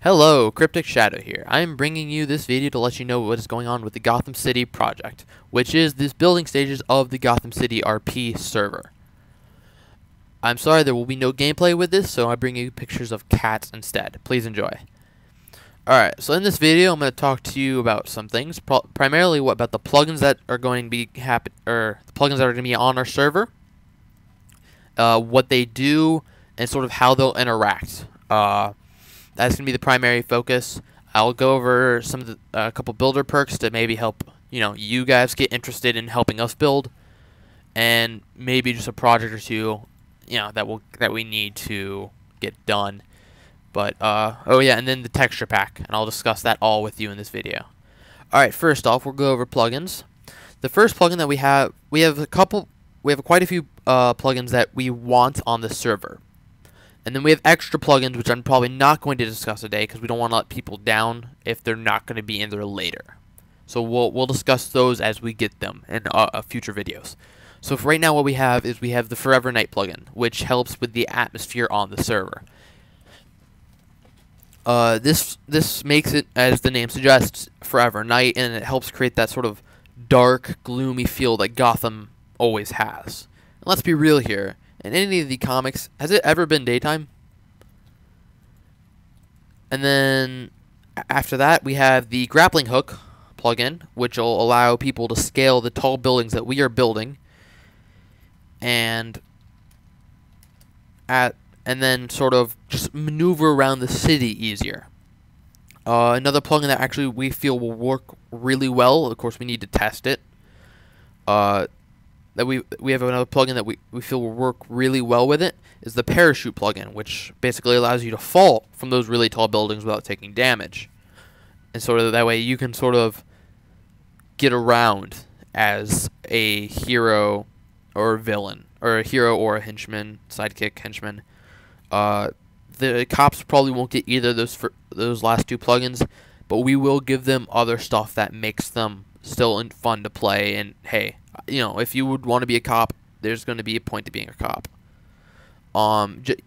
Hello, CrypticShadow here. I am bringing you this video to let you know what is going on with the Gotham City project, which is this building stages of the Gotham City RP server. I'm sorry there will be no gameplay with this, so I bring you pictures of cats instead. Please enjoy. Alright, so in this video I'm going to talk to you about some things, primarily about the plugins that are going to be on our server, what they do, and sort of how they'll interact. That's going to be the primary focus. I'll go over some of the couple builder perks to maybe help you guys get interested in helping us build, and maybe just a project or two that we need to get done. But oh yeah, and then the texture pack, and I'll discuss that all with you in this video. All right, first off, we'll go over plugins. The first plugin that we have quite a few plugins that we want on the server. And then we have extra plugins, which I'm probably not going to discuss today because we don't want to let people down if they're not going to be in there later. So we'll discuss those as we get them in future videos. So for right now, what we have is we have the Forever Night plugin, which helps with the atmosphere on the server. This makes it, as the name suggests, Forever Night, and it helps create that sort of dark, gloomy feel that Gotham always has. And let's be real here. In any of the comics, has it ever been daytime? And then after that, we have the grappling hook plugin, which will allow people to scale the tall buildings that we are building, and then sort of just maneuver around the city easier. Another plugin that actually we feel will work really well. Of course, we need to test it. That we have another plugin that we feel will work really well with it is the parachute plugin, which basically allows you to fall from those really tall buildings without taking damage, and sort of that way you can sort of get around as a hero or a villain, or a hero or a henchman, sidekick henchman. The cops probably won't get either of those last two plugins, but we will give them other stuff that makes them still fun to play. And hey, if you would want to be a cop, there's going to be a point to being a cop.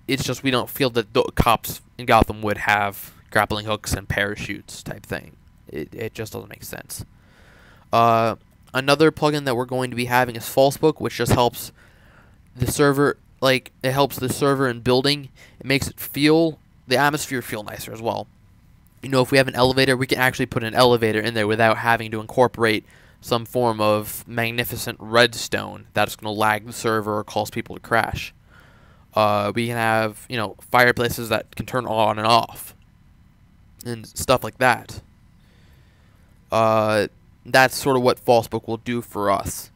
It's just we don't feel that the cops in Gotham would have grappling hooks and parachutes type thing. It just doesn't make sense. Another plugin that we're going to be having is Falsebook, which just helps the server. It helps the server in building. It makes the atmosphere feel nicer as well. If we have an elevator, we can actually put an elevator in there without having to incorporate some form of magnificent redstone that's going to lag the server or cause people to crash. We can have, fireplaces that can turn on and off and stuff like that. That's sort of what Falsebook will do for us.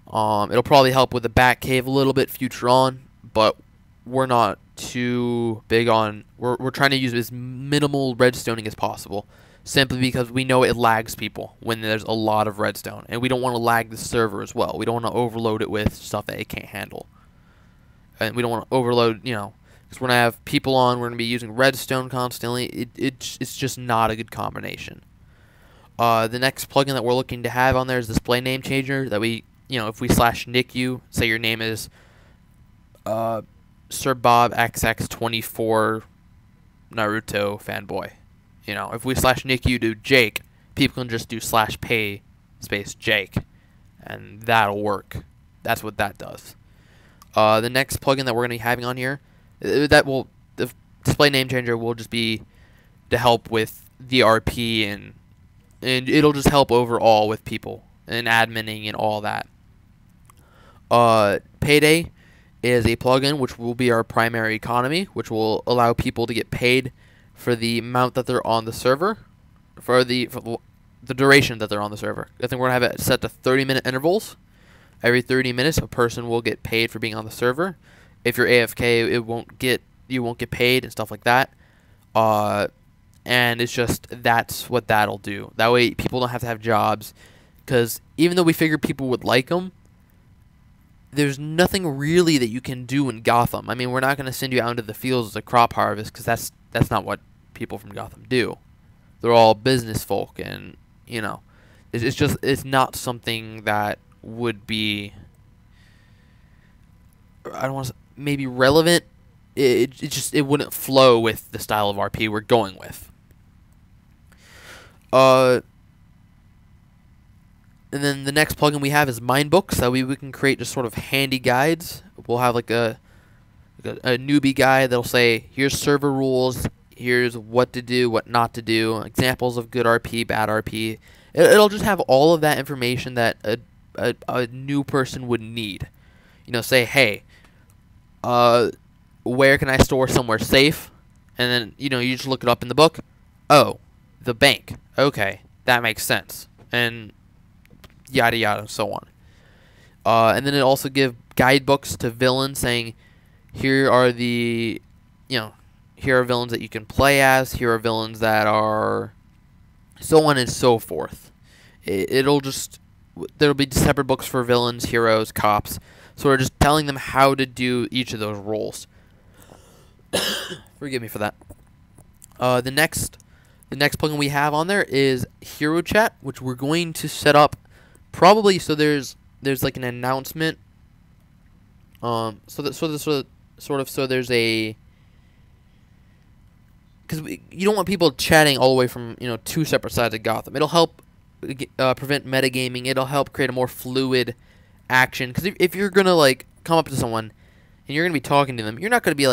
It'll probably help with the Batcave a little bit future on, but we're not too big on. We're trying to use as minimal redstoning as possible, simply because we know it lags people when there's a lot of redstone, and we don't want to lag the server as well. We don't want to overload it with stuff that it can't handle, and we don't want to overload, because we're gonna have people on. We're gonna be using redstone constantly. It's just not a good combination. The next plugin that we're looking to have on there is display name changer that we. If we /nick you, say your name is Sir Bob XX24 Naruto fanboy. If we /nick you to Jake, people can just do /pay space Jake, and that'll work. That's what that does. The next plugin that we're going to be having on here, the display name changer will just be to help with the RP, and it'll just help overall with people and adminning and all that. Payday is a plugin which will be our primary economy, which will allow people to get paid for the amount that they're on the server, for the duration that they're on the server. I think we're gonna have it set to 30-minute intervals. Every 30 minutes, a person will get paid for being on the server. If you're AFK, you won't get paid and stuff like that. And it's just that's what that'll do. That way, people don't have to have jobs, because even though we figured people would like them, there's nothing really that you can do in Gotham. I mean, we're not going to send you out into the fields as a crop harvest, because that's not what people from Gotham do. They're all business folk, and it's not something that would be, I don't want to say, maybe relevant it wouldn't flow with the style of RP we're going with. And then the next plugin we have is Mindbooks. That way we can create just sort of handy guides. We'll have like a newbie guide that'll say, here's server rules, here's what to do, what not to do, examples of good RP, bad RP. It'll just have all of that information that a new person would need. You know, say, hey, where can I store somewhere safe? And then, you know, you just look it up in the book. Oh, the bank. Okay, that makes sense. And yada yada, so on. And then it also give guidebooks to villains saying, here are the, here are villains that you can play as, here are villains that are, so on and so forth. There'll be separate books for villains, heroes, cops, so we're just telling them how to do each of those roles. Forgive me for that. The next plugin we have on there is Hero Chat, which we're going to set up probably so there's like an announcement. So there's a, because you don't want people chatting all the way from two separate sides of Gotham. It'll help prevent metagaming. It'll help create a more fluid action. Because if you're gonna like come up to someone and you're gonna be talking to them, you're not gonna be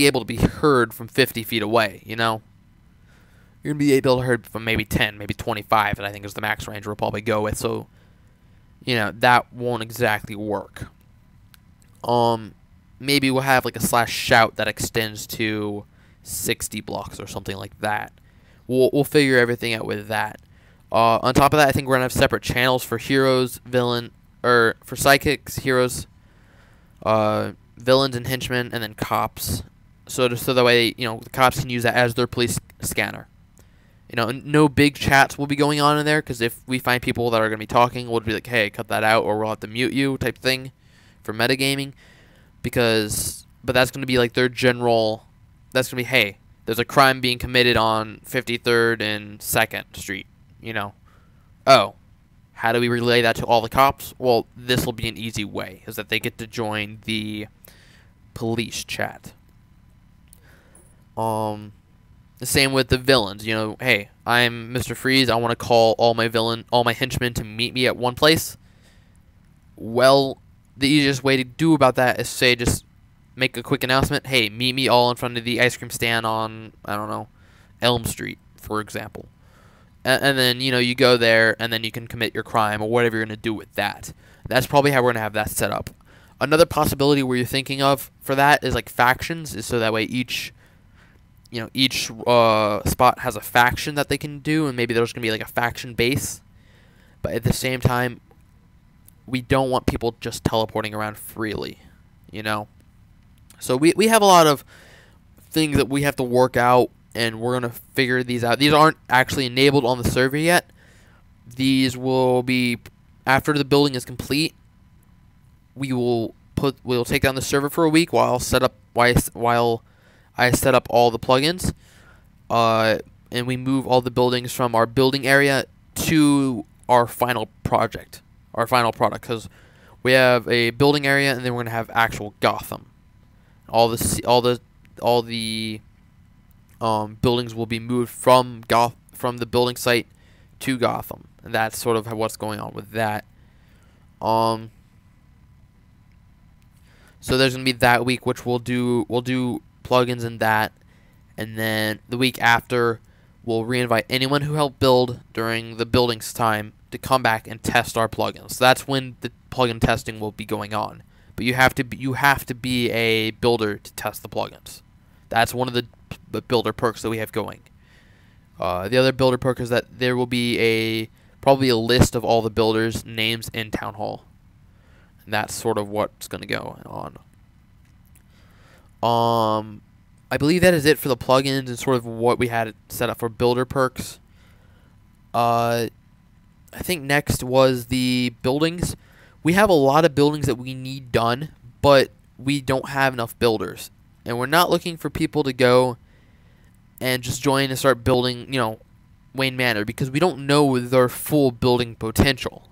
able to be heard from 50 feet away. You're gonna be able to hear from maybe 10, maybe 25, and I think is the max range we'll probably go with. So, that won't exactly work. Maybe we'll have like a /shout that extends to 60 blocks or something like that. We'll figure everything out with that. On top of that, I think we're gonna have separate channels for heroes, for psychics, heroes, villains and henchmen, and then cops. So that way, the cops can use that as their police scanner. No big chats will be going on in there, because if we find people that are going to be talking, we'll be like, hey, cut that out, or we'll have to mute you type thing for metagaming. But that's going to be like their general, that's going to be, hey, there's a crime being committed on 53rd and 2nd Street, Oh, how do we relay that to all the cops? Well, this will be an easy way, is that they get to join the police chat. The same with the villains. Hey, I'm Mr. Freeze. I want to call all my henchmen to meet me at one place. Well, the easiest way to do about that is say just make a quick announcement. Hey, meet me all in front of the ice cream stand on, I don't know, Elm Street, for example. And then, you go there, and then you can commit your crime or whatever you're going to do with that. That's probably how we're going to have that set up. Another possibility where you're thinking of for that is like factions, is so that way each spot has a faction that they can do, and maybe there's going to be like a faction base. But at the same time, we don't want people just teleporting around freely, So we have a lot of things that we have to work out, and we're going to figure these out. These aren't actually enabled on the server yet. These will be, after the building is complete, we'll take down the server for a week while I set up all the plugins, and we move all the buildings from our building area to our final project, our final product, because we have a building area, and then we're gonna have actual Gotham. All the buildings will be moved from the building site to Gotham, and that's sort of what's going on with that. So there's gonna be that week, which we'll do plugins in that, and then the week after we'll reinvite anyone who helped build during the building's time to come back and test our plugins. So that's when the plugin testing will be going on. But you have to be a builder to test the plugins. That's one of the builder perks that we have going. The other builder perk is that there will be probably a list of all the builders' names in Town Hall. And that's sort of what's going to go on. I believe that is it for the plugins and sort of what we had set up for builder perks. I think next was the buildings. We have a lot of buildings that we need done, but we don't have enough builders. And we're not looking for people to go and just join and start building, Wayne Manor, because we don't know their full building potential.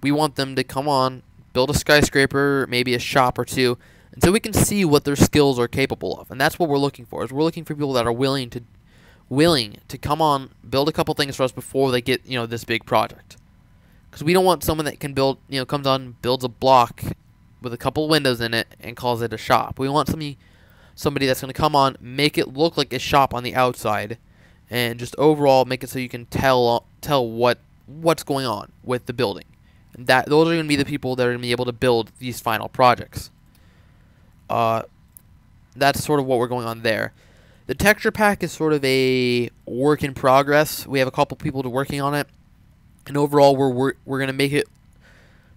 We want them to come on, build a skyscraper, maybe a shop or two, and so we can see what their skills are capable of. And that's what we're looking for. Is we're looking for people that are willing to come on, build a couple things for us before they get, this big project. Because we don't want someone that can build, comes on, builds a block with a couple windows in it and calls it a shop. We want somebody that's going to come on, make it look like a shop on the outside, and just overall make it so you can tell what's going on with the building. And those are going to be the people that are going to be able to build these final projects. That's sort of what we're going on there. The texture pack is sort of a work in progress. We have a couple people working on it, and overall we're going to make it.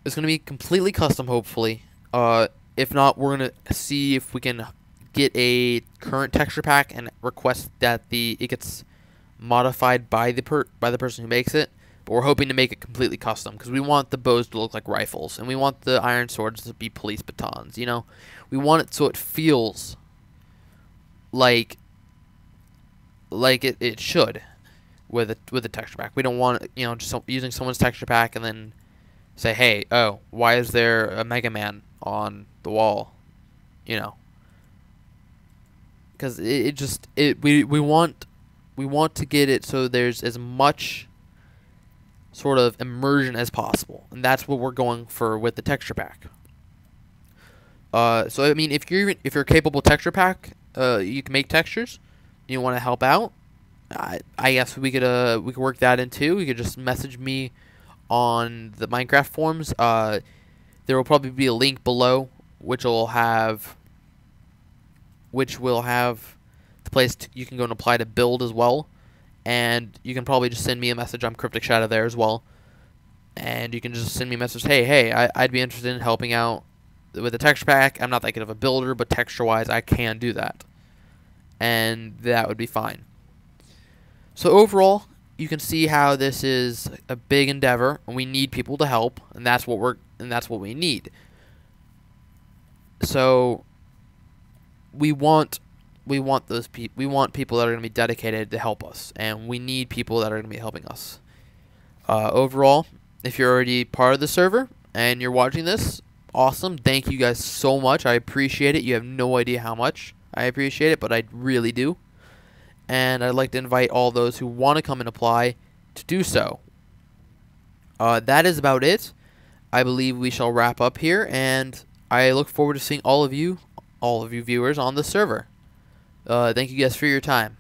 It's going to be completely custom, hopefully. If not, we're going to see if we can get a current texture pack and request that it gets modified by the person who makes it. But we're hoping to make it completely custom because we want the bows to look like rifles, and we want the iron swords to be police batons. We want it so it feels like it should with the texture pack. We don't want just using someone's texture pack and then say, hey, oh, why is there a Mega Man on the wall? Because we want to get it so there's as much sort of immersion as possible, and that's what we're going for with the texture pack. So I mean, if you're a capable texture pack, you can make textures. You want to help out? I guess we could work that in too. You could just message me on the Minecraft forums. There will probably be a link below, which will have the place you can go and apply to build as well. And you can probably just send me a message. I'm CrypticShadow there as well. And you can just send me a message. Hey, I'd be interested in helping out with the texture pack. I'm not that good of a builder, but texture-wise, I can do that. And that would be fine. So overall, you can see how this is a big endeavor, and we need people to help, and that's what we need. So we want those people. We want people that are going to be dedicated to help us, and we need people that are going to be helping us. Overall, if you're already part of the server and you're watching this, awesome. Thank you guys so much. I appreciate it. You have no idea how much I appreciate it, but I really do. And I'd like to invite all those who want to come and apply to do so. That is about it. I believe we shall wrap up here, and I look forward to seeing all of you viewers on the server. Thank you guys for your time.